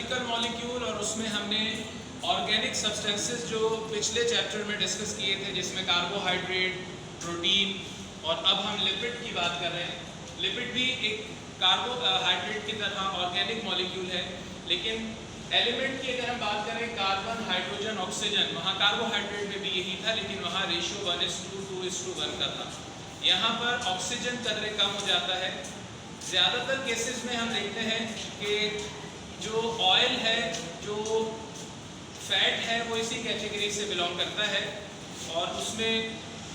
Chemical molecule और उसमें हमने ऑर्गेनिक सब्सटेंसेस जो पिछले चैप्टर में डिस्कस किए थे, जिसमें कार्बोहाइड्रेट, प्रोटीन और अब हम लिपिड की बात कर रहे हैं। लिपिड भी एक कार्बोहाइड्रेट की तरह ऑर्गेनिक मॉलिक्यूल है, लेकिन एलिमेंट की अगर हम बात करें कार्बन, हाइड्रोजन, ऑक्सीजन, वहाँ कार्बोहाइड्रेट में भी यही था, लेकिन वहाँ रेशियो 1:2:1 का था। यहाँ पर ऑक्सीजन कदर कम हो जाता है। ज़्यादातर केसेस में हम देखते हैं कि जो ऑयल है, जो फैट है, वो इसी कैटेगरी से बिलोंग करता है और उसमें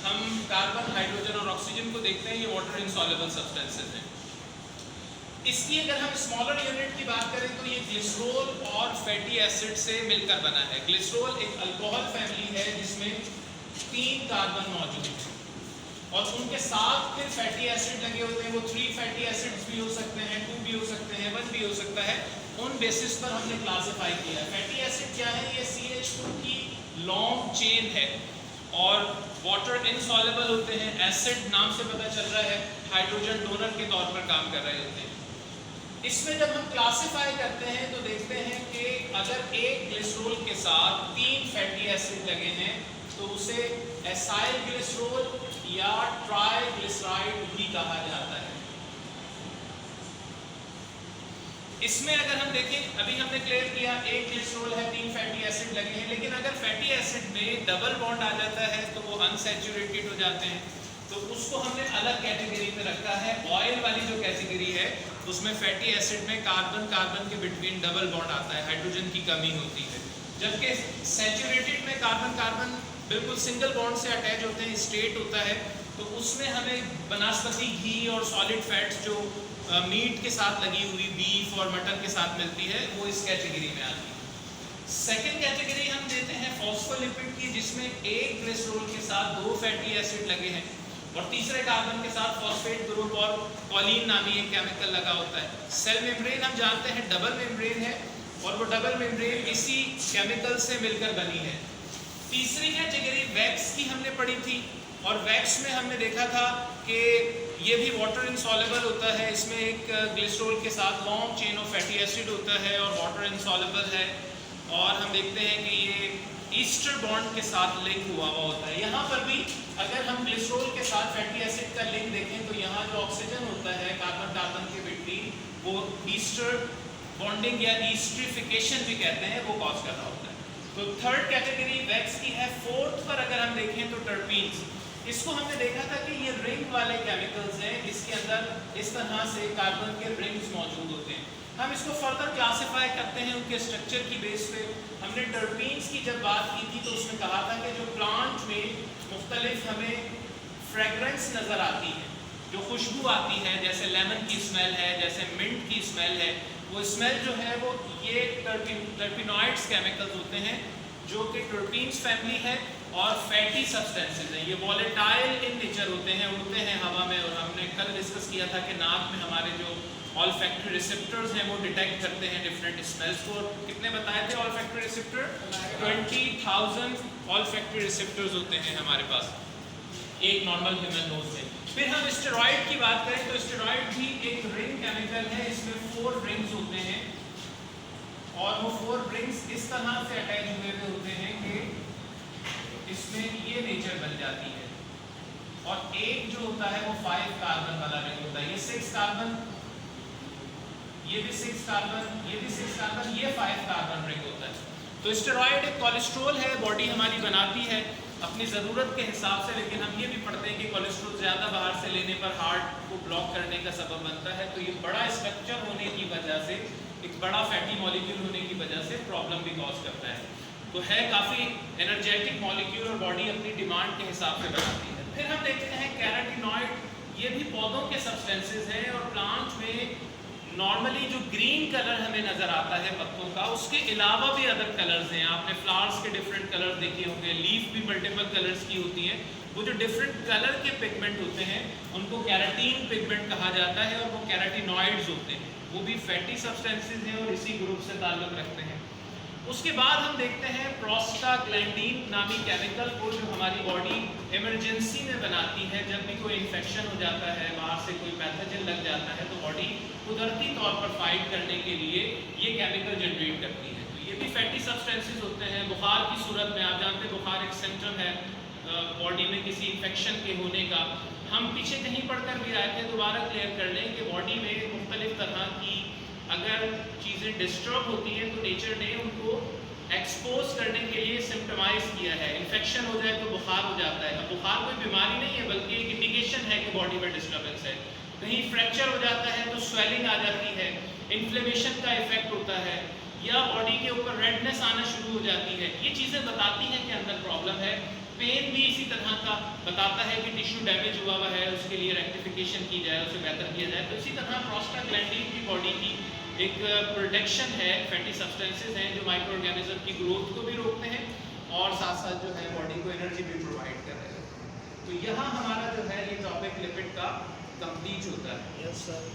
हम कार्बन, हाइड्रोजन और ऑक्सीजन को देखते हैं, ये वाटर इनसॉल्युबल सब्सटेंसेस हैं। इसकी अगर हम स्मॉलर यूनिट की बात करें तो ये ग्लिसरॉल और फैटी एसिड से मिलकर बना है। ग्लिसरॉल एक अल्कोहल फैमिली है जिसमें 3 कार्बन मौजूद हैं और उनके साथ फिर फैटी एसिड लगे होते हैं। वो 3 फैटी एसिड्स भी हो सकते हैं, 2 भी हो सकते हैं, 1 भी हो सकता है। उन बेसिस पर हमने क्लासिफाई किया है। फैटी एसिड क्या है? ये CH2 की लॉन्ग चेन है और वाटर इनसॉल्युबल होते हैं। एसिड नाम से पता चल रहा है, हाइड्रोजन डोनर के तौर पर काम कर रहे होते हैं। इसमें जब हम क्लासिफाई करते हैं तो देखते हैं कि अगर एक ग्लिसरॉल के साथ 3 फैटी एसिड लगे हैं तो उसे एसाइल ग्लिसरॉल या ट्राइग्लिसराइड भी कहा जाता है। इसमें अगर हम देखें, अभी हमने क्लियर किया एक ग्लिसरॉल है, 3 फैटी एसिड लगे हैं, लेकिन अगर फैटी एसिड में डबल बॉन्ड आ जाता है तो वो अनसैचुरेटेड हो जाते हैं, तो उसको हमने अलग कैटेगरी में रखा है। ऑयल वाली जो कैटेगरी है उसमें फैटी एसिड में कार्बन कार्बन के बिटवीन डबल बॉन्ड आता है, हाइड्रोजन की कमी होती है, जबकि सैचुरेटेड में कार्बन कार्बन बिल्कुल सिंगल बॉन्ड से अटैच होते हैं, स्ट्रेट होता है। तो उसमें हमें वनस्पति घी और सॉलिड फैट्स जो मीट के साथ लगी हुई, बीफ और मटन के साथ मिलती है, वो इस कैटेगरी में आती है। सेकेंड कैटेगरी हम देते हैं फॉस्फोलिपिड की, जिसमें एक ग्लिसरॉल के साथ 2 फैटी एसिड लगे हैं और तीसरे कार्बन के साथ फॉस्फेट ग्रुप और कॉलिन नामी एक केमिकल लगा होता है। सेल मेम्ब्रेन हम जानते हैं डबल मेम्ब्रेन है और वो डबल मेम्ब्रेन इसी केमिकल से मिलकर बनी है। तीसरी कैटेगरी वैक्स की हमने पढ़ी थी और वैक्स में हमने देखा था कि ये भी वाटर इनसॉल्युबल होता है। इसमें एक ग्लिसरॉल के साथ long chain of fatty acid होता है और वाटर इनसॉल्युबल है और हम देखते हैं कि ये ईस्टर बॉन्ड के साथ लिंक हुआ होता है। यहाँ पर भी अगर हम ग्लिसरॉल के साथ फैटी एसिड का लिंक देखें तो यहाँ जो ऑक्सीजन होता है कार्बन कार्बन के बिटवीन, वो ईस्टर बॉन्डिंग या ईस्ट्रिफिकेशन भी कहते हैं, वो कॉज कर रहा होता है। तो थर्ड कैटेगरी वैक्स की है। फोर्थ पर अगर हम देखें तो टर्पीन्स, इसको हमने देखा था कि ये रिंग वाले केमिकल्स हैं, इसके अंदर इस तरह से कार्बन के रिंग्स मौजूद होते हैं। हम इसको फर्दर क्लासिफाई करते हैं उनके स्ट्रक्चर की बेस पे। हमने टर्पीन्स की जब बात की थी तो उसमें कहा था कि जो प्लांट में मुख्तलिफ हमें फ्रेगरेंस नज़र आती है, जो खुशबू आती है, जैसे लेमन की स्मेल है, जैसे मिंट की स्मेल है, वो स्मेल जो है वो ये टर्पिनॉइड्स केमिकल्स होते हैं जो कि टर्पीन्स फैमिली है और फैटी सब्सटेंसेस हैं। ये वॉलेटाइल इन नेचर होते हैं, उड़ते हैं हवा में। और हमने कल डिस्कस किया था कि नाक में हमारे जो ऑल्फैक्टरी रिसेप्टर्स हैं वो डिटेक्ट करते हैं डिफरेंट स्मेल्स को। कितने बताए थे ऑल्फैक्टरी रिसेप्टर? 20,000 ऑल्फैक्टरी रिसेप्टर्स होते हैं हमारे पास एक नॉर्मल ह्यूमन नोज में। फिर हम स्टेरॉइड की बात करें तो स्टेरॉइड भी एक रिंग केमिकल है। इसमें 4 रिंग्स होते हैं और वो 4 रिंग्स इस तरह से अटैच हुए होते हैं कि इसमें ये नेचर बन जाती है। और एक जो होता है वो 5 कार्बन वाला रिंग होता है। ये 6 कार्बन, ये भी 6 कार्बन, ये भी 6 कार्बन, ये 5 कार्बन रिंग होता है। तो स्टेरॉइड एक कोलेस्ट्रॉल है, बॉडी हमारी बनाती है अपनी ज़रूरत के हिसाब से, लेकिन हम ये भी पढ़ते हैं कि कोलेस्ट्रॉल ज़्यादा बाहर से लेने पर हार्ट को ब्लॉक करने का सबब बनता है। तो ये बड़ा स्ट्रक्चर होने की वजह से, एक बड़ा फैटी मॉलिक्यूल होने की वजह से प्रॉब्लम भी कॉज करता है। तो है काफ़ी एनर्जेटिक मॉलिक्यूल और बॉडी अपनी डिमांड के हिसाब से बनाती है। फिर हम देखते हैं कैरोटीनॉइड, ये भी पौधों के सब्सटेंसेस हैं और प्लांट में नॉर्मली जो ग्रीन कलर हमें नज़र आता है पत्तों का, उसके अलावा भी अदर कलर्स हैं। आपने फ्लावर्स के डिफरेंट कलर्स देखे होंगे, लीफ भी मल्टीपल कलर्स की होती हैं। वो जो डिफरेंट कलर के पिगमेंट होते हैं उनको कैराटीन पिगमेंट कहा जाता है और वो कैराटीनॉइड्स होते हैं। वो भी फैटी सब्सटेंसेस हैं और इसी ग्रुप से ताल्लुक़ रखते हैं। उसके बाद हम देखते हैं प्रोस्टाग्लैंडिन नामी केमिकल को, जो हमारी बॉडी इमरजेंसी में बनाती है। जब भी कोई इन्फेक्शन हो जाता है, बाहर से कोई पैथोजन लग जाता है, तो बॉडी कुदरती तौर पर फाइट करने के लिए ये केमिकल जनरेट करती है। तो ये भी फैटी सब्सटेंसेस होते हैं। बुखार की सूरत में आप जानते हैं बुखार एक सिम्टम है बॉडी में किसी इन्फेक्शन के होने का। हम पीछे कहीं पढ़कर भी आए थे, दोबारा क्लियर कर लें कि बॉडी में मुख्तलिफ तरह की अगर चीज़ें डिस्टर्ब होती हैं तो नेचर ने उनको एक्सपोज करने के लिए सिम्टमाइज किया है। इन्फेक्शन हो जाए तो बुखार हो जाता है। अब बुखार कोई बीमारी नहीं है, बल्कि एक इंडिकेशन है कि बॉडी में डिस्टर्बेंस है। कहीं फ्रैक्चर हो जाता है तो स्वेलिंग आ जाती है, इन्फ्लेमेशन का इफेक्ट होता है, या बॉडी के ऊपर रेडनेस आना शुरू हो जाती है। ये चीज़ें बताती हैं कि अंदर प्रॉब्लम है। पेन भी इसी तरह का बताता है कि टिश्यू डैमेज हुआ हुआ है, उसके लिए रेक्टिफिकेशन की जाए, उसे बेहतर किया जाए। तो इसी तरह प्रोस्टाग्लैंडिन की बॉडी की एक प्रोटेक्शन है, फैटी सब्सटेंसेस हैं जो माइक्रो ऑर्गेनिज्म की ग्रोथ को भी रोकते हैं और साथ साथ जो है बॉडी को एनर्जी भी प्रोवाइड कर रहे हैं। तो यहाँ हमारा जो है ये टॉपिक लिपिड का कंप्लीट होता है। Yes sir.